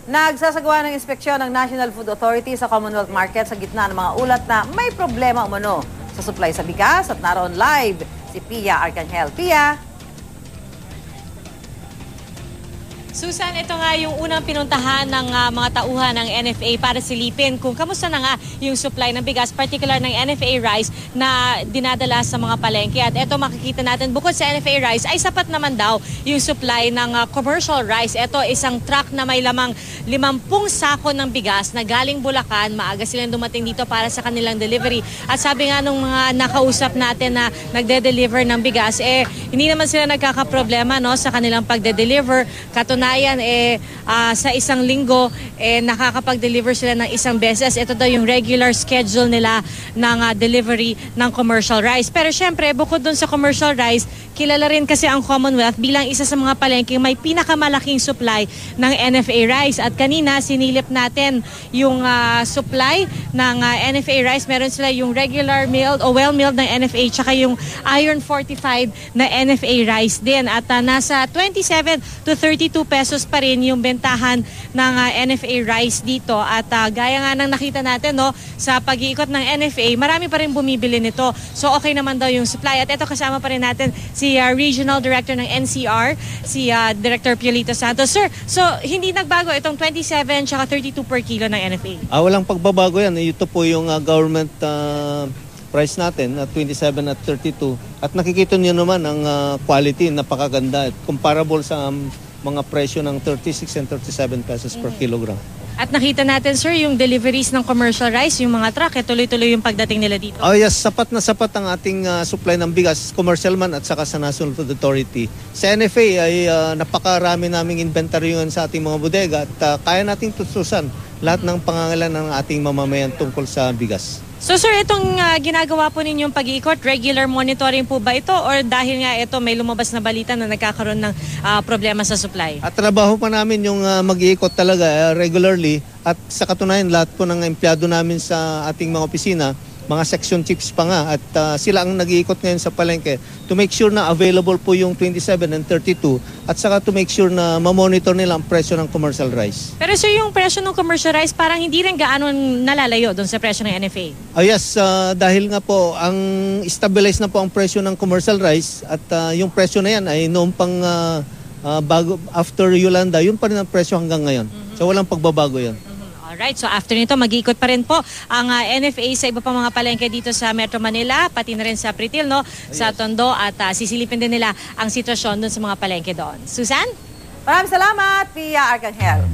Nagsasagawa ng inspeksyon ng National Food Authority sa Commonwealth Market sa gitna ng mga ulat na may problema umano sa supply sa bigas at naroon live si Pia Arcangel. Pia? Susan, ito nga yung unang pinuntahan ng mga tauhan ng NFA para silipin kung kamusta na nga yung supply ng bigas, particular ng NFA rice na dinadala sa mga palengke. At ito makikita natin, bukod sa NFA rice, ay sapat naman daw yung supply ng commercial rice. Ito isang truck na may lamang 50 sako ng bigas na galing Bulacan. Maaga silang dumating dito para sa kanilang delivery. At sabi nga nung mga nakausap natin na nagde-deliver ng bigas, hindi naman sila nagkakaproblema no, sa kanilang pagde-deliver. Katunayan, sa isang linggo, nakakapag-deliver sila ng isang beses. Ito daw yung regular schedule nila ng delivery ng commercial rice. Pero syempre, bukod dun sa commercial rice, kilala rin kasi ang Commonwealth bilang isa sa mga palengke may pinakamalaking supply ng NFA rice. At kanina, sinilip natin yung supply ng NFA rice. Meron sila yung regular milled o well-milled ng NFA tsaka yung iron fortified na NFA rice din. At nasa 27 to 32 pesos pa rin yung bentahan ng NFA rice dito. At gaya nga ng nakita natin no, sa pag-iikot ng NFA, marami pa rin bumibili nito. So okay naman daw yung supply. At ito kasama pa rin natin si Regional Director ng NCR, si Director Piolito Santos. Sir, so hindi nagbago itong 27 tsaka 32 per kilo ng NFA? Walang pagbabago yan. Ito po yung government price natin at 27 at 32. At nakikita niyo naman ang quality, napakaganda. Comparable sa mga presyo ng 36 and 37 pesos per kilogram. At nakita natin, sir, yung deliveries ng commercial rice, yung mga truck, tuloy-tuloy yung pagdating nila dito. Oh yes, sapat na sapat ang ating supply ng bigas, commercial man at saka sa National Food Authority. Sa NFA ay napakarami naming inventory yun sa ating mga bodega at kaya nating tutusan lahat ng pangangailangan ng ating mamamayan tungkol sa bigas. So sir, itong ginagawa po ninyong pag-iikot, regular monitoring po ba ito or dahil nga ito may lumabas na balita na nagkakaroon ng problema sa supply? At trabaho pa namin yung mag-iikot talaga regularly at sa katunayan lahat po ng empleyado namin sa ating mga opisina, mga section chiefs pa nga at sila ang nag-iikot ngayon sa palengke to make sure na available po yung 27 and 32 at saka to make sure na ma-monitor nila ang presyo ng commercial rice. Pero sir, yung presyo ng commercial rice parang hindi rin gaano nalalayo doon sa presyo ng NFA? Oh yes, dahil nga po ang stabilize na po ang presyo ng commercial rice at yung presyo na yan ay noong pang bago, after Yolanda, yun pa rin ang presyo hanggang ngayon. So walang pagbabago yan. Alright, so after nito, mag-iikot pa rin po ang NFA sa iba pang mga palengke dito sa Metro Manila, pati na rin sa Pritil, no? Sa Tondo at sisilipin din nila ang sitwasyon doon sa mga palengke doon. Susan? Maraming salamat, Pia Arcangel.